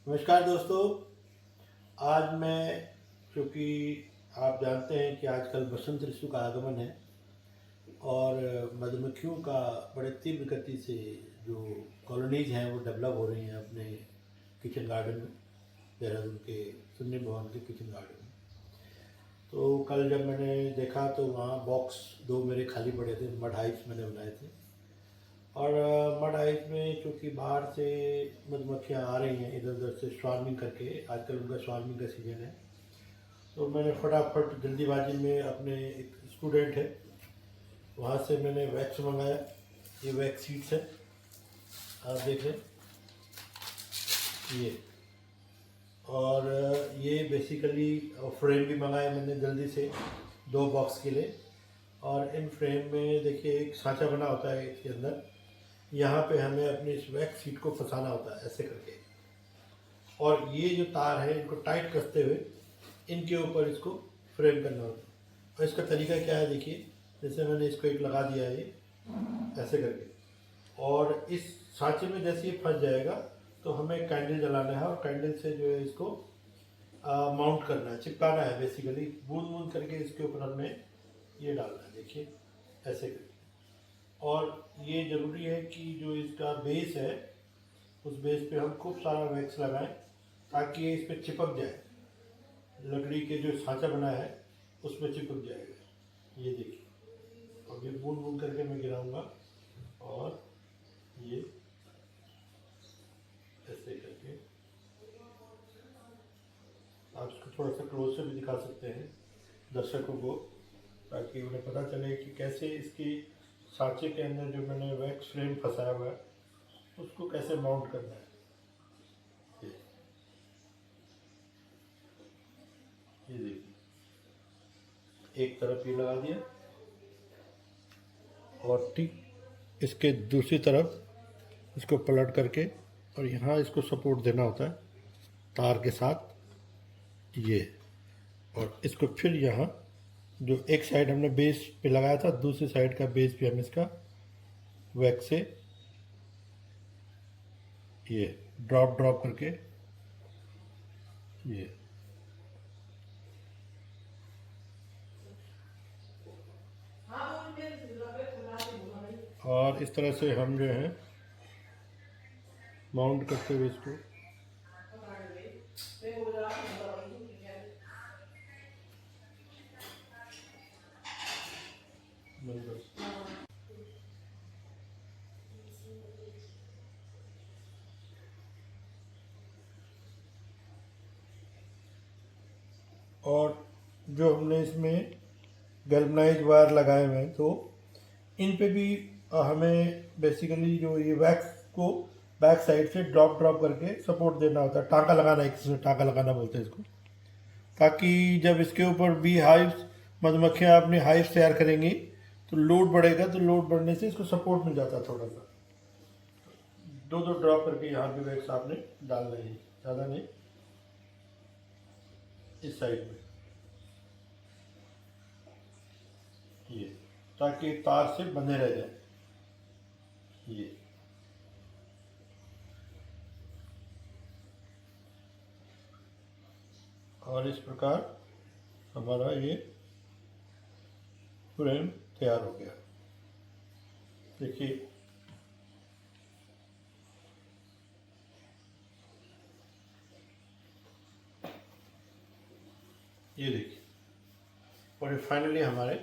नमस्कार दोस्तों। आज मैं, क्योंकि आप जानते हैं कि आजकल बसंत ऋतु का आगमन है और मधुमक्खियों का बड़े तीव्र गति से जो कॉलोनीज हैं वो डेवलप हो रही हैं अपने किचन गार्डन में, देहरादून के सुन्नी भवन के किचन गार्डन में। तो कल जब मैंने देखा तो वहाँ बॉक्स दो मेरे खाली पड़े थे, मड हाइव्स मैंने बनाए थे। और मड हाइव में चूँकि बाहर से मधुमक्खियाँ आ रही हैं इधर उधर से स्वार्मिंग करके, आजकल उनका स्वार्मिंग का सीजन है, तो मैंने फटाफट जल्दीबाजी में, अपने एक स्टूडेंट है वहाँ से मैंने वैक्स मंगाया। ये वैक्स सीड्स है, आप देख रहे हैं ये। और ये बेसिकली फ्रेम भी मंगाया मैंने जल्दी से 2 बॉक्स के लिए। और इन फ्रेम में देखिए एक सांचा बना होता है इसके अंदर, यहाँ पे हमें अपनी इस वैक्स सीट को फंसाना होता है ऐसे करके, और ये जो तार है इनको टाइट कसते हुए इनके ऊपर इसको फ्रेम करना होता है। और इसका तरीका क्या है देखिए, जैसे मैंने इसको एक लगा दिया है ऐसे करके, और इस सांचे में जैसे ये फंस जाएगा तो हमें कैंडल जलाना है और कैंडल से जो है इसको माउंट करना है, चिपकाना है। बेसिकली बूंद बूंद करके इसके ऊपर हमें ये डालना है, देखिए ऐसे करके। और ये ज़रूरी है कि जो इसका बेस है उस बेस पे हम खूब सारा वैक्स लगाएं ताकि ये इस पर चिपक जाए, लकड़ी के जो सांचा बना है उस पर चिपक जाएगा। ये देखिए, अब ये बूंद बूंद करके मैं गिराऊंगा और ये ऐसे करके, आप इसको थोड़ा सा क्लोज से भी दिखा सकते हैं दर्शकों को, ताकि उन्हें पता चले कि कैसे इसकी सांचे के अंदर जो मैंने वैक्स फ्रेम फंसाया हुआ है उसको कैसे माउंट करना है। ये देखिए, एक तरफ ये लगा दिया और ठीक इसके दूसरी तरफ इसको पलट करके, और यहाँ इसको सपोर्ट देना होता है तार के साथ ये। और इसको फिर यहाँ जो एक साइड हमने बेस पे लगाया था, दूसरी साइड का बेस भी हम इसका वैक्स से ये ड्रॉप ड्रॉप करके ये, और इस तरह से हम जो है माउंट करते हुए इसको और जो हमने इसमें गैल्वनाइज वायर लगाए हुए हैं तो इन पे भी हमें बेसिकली जो ये वैक्स को बैक साइड से ड्रॉप ड्रॉप करके सपोर्ट देना होता है, टाँका लगाना, एक किस्म से टाँका लगाना बोलते हैं इसको, ताकि जब इसके ऊपर बी हाइव्स, मधुमक्खियाँ अपनी हाइव्स तैयार करेंगी तो लोड बढ़ेगा, तो लोड बढ़ने से इसको सपोर्ट मिल जाता है थोड़ा सा। दो दो ड्रॉप करके यहाँ भी वैक्स आपने डाल रहे हैं, ज़्यादा नहीं, इस साइड में ये, ताकि तार से बंधे रह जाए ये। और इस प्रकार हमारा ये फ्रेम तैयार हो गया। देखिए, ये देखिए, और ये फाइनली हमारे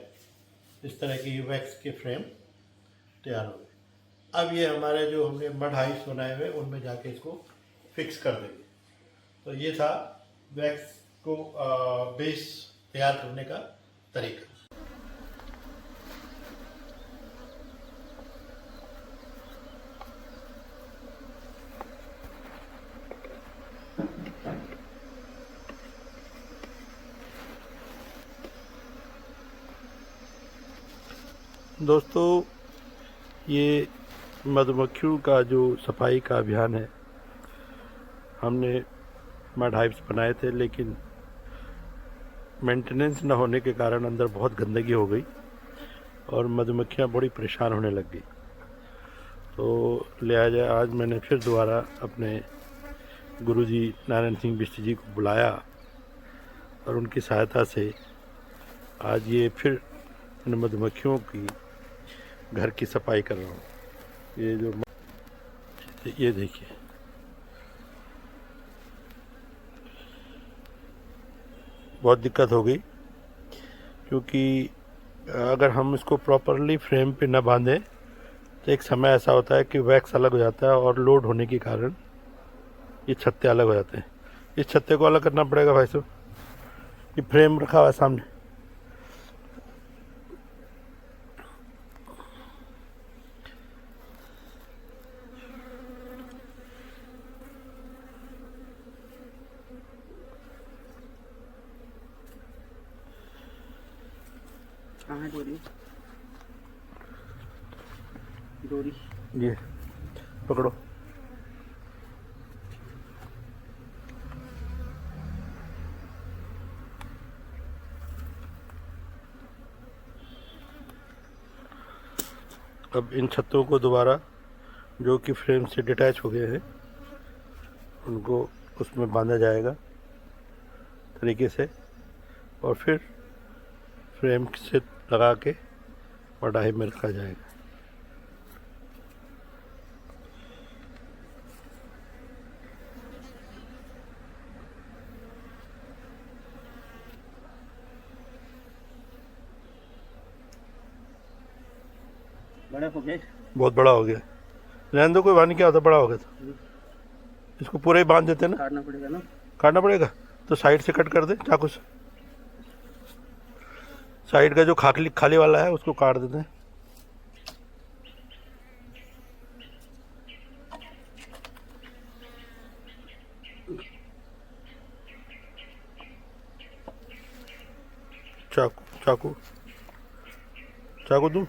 इस तरह की वैक्स के फ्रेम तैयार हो गए। अब ये हमारे जो हमने मड हाइव्स बनाए हुए उनमें जाके इसको फिक्स कर देंगे। तो ये था वैक्स को बेस तैयार करने का तरीका। दोस्तों, ये मधुमक्खियों का जो सफाई का अभियान है, हमने मड हाइव्स बनाए थे लेकिन मेंटेनेंस न होने के कारण अंदर बहुत गंदगी हो गई और मधुमक्खियाँ बड़ी परेशान होने लग गई। तो लिहाजा आज मैंने फिर दोबारा अपने गुरुजी नारायण सिंह बिष्ट जी को बुलाया और उनकी सहायता से आज ये फिर इन मधुमक्खियों की घर की सफाई कर रहा हूँ। ये देखिए, बहुत दिक्कत हो गई क्योंकि अगर हम इसको प्रॉपरली फ्रेम पे न बांधें तो एक समय ऐसा होता है कि वैक्स अलग हो जाता है और लोड होने के कारण ये छत्ते अलग हो जाते हैं। इस छत्ते को अलग करना पड़ेगा भाई साहब। ये फ्रेम रखा हुआ है सामने, कहाँ है डोरी? डोरी ये पकड़ो। अब इन छत्तों को दोबारा, जो कि फ्रेम से डिटैच हो गए हैं, उनको उसमें बांधा जाएगा तरीके से और फिर फ्रेम से लगा के कढ़ाई में रखा जाएगा। बड़ा हो गया, बहुत बड़ा हो गया। रहने दो, कोई बात नहीं, क्या होता, बड़ा हो गया तो इसको पूरे ही बांध देते हैं ना। काटना पड़ेगा ना? काटना पड़ेगा तो साइड से कट कर दे चाकू से। साइड का जो खाली खाली वाला है उसको काट देते हैं। चाकू चाकू चाकू दूं?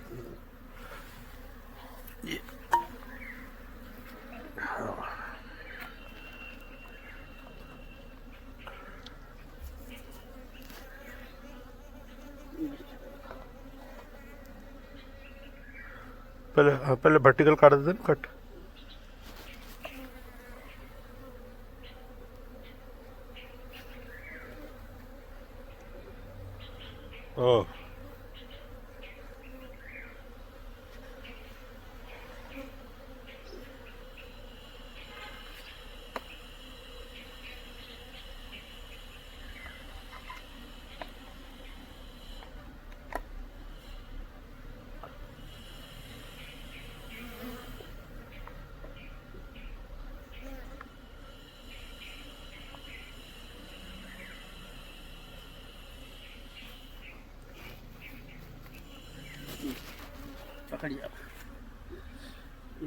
पहले वर्टिकल काट देते हैं कट। ओह, पकड़िए,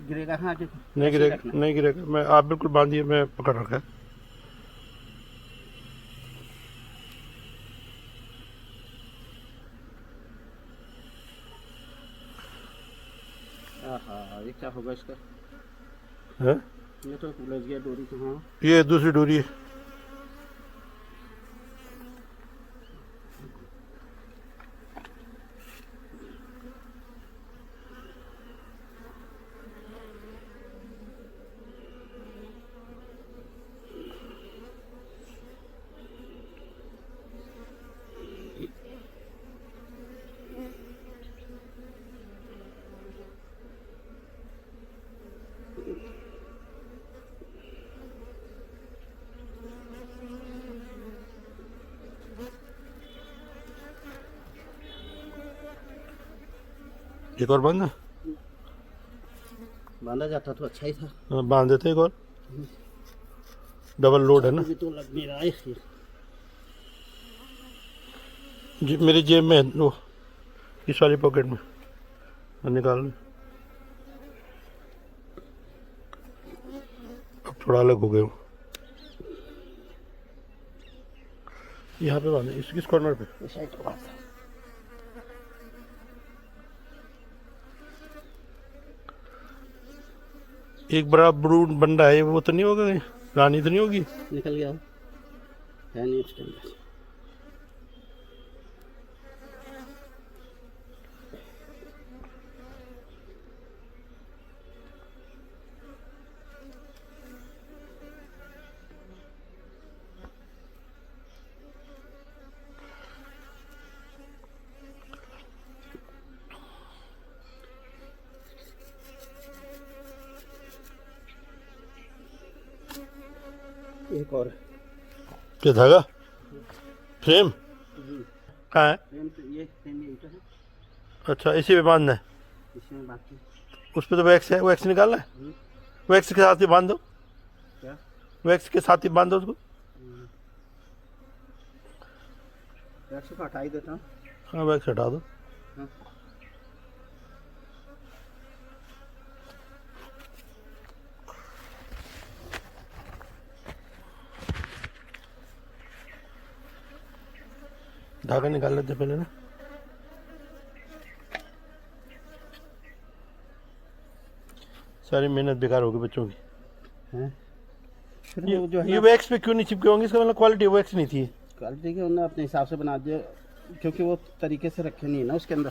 गिरेगा? हाँ, नहीं गिरेगा, नहीं गिरेगा। मैं, आप बिल्कुल बांधिए, मैं पकड़ रखा है। ये क्या होगा इसका? है ये तो उलझ गया डोरी तो। हाँ, ये दूसरी डोरी है। एक और बांधना? बांधा जाता तो अच्छा ही था। बांध देते एक और, डबल लोड है ना। अभी तो लग नहीं रहा है। जी मेरी जेब में है वो, इस वाली पॉकेट में निकाल। अब थोड़ा अलग हो गए हो। यहाँ पे बांधे, इस कॉर्नर पे। एक बड़ा ब्रूड बन रहा है, वो तो नहीं होगा, रानी तो नहीं होगी? निकल गया है नहीं उसके अंदर। एक और क्या धागा फ्रेम जी कहाँ है? फ्रेम तो ये फ्रेम ये ईंटा है अच्छा इसी पे बांधना है। इसमें बाकी उस पर तो वैक्स है, वैक्स निकालना है। वैक्स के साथ ही बांध दो, क्या वैक्स के साथ ही बांध दो उसको। वैक्स को हटा ही देता हूँ। हाँ वैक्स हटा दो। हाँ। धागा निकाल लेते पहले ना। सारी मेहनत बेकार होगी बच्चों की। हैं? फिर वो जो है ये ना वैक्स पे क्यों नहीं चिपके होंगे? इसका मतलब क्वालिटी वैक्स नहीं थी। क्वालिटी के उन्होंने अपने हिसाब से बना दिया क्योंकि वो तरीके से रखे नहीं है ना उसके अंदर।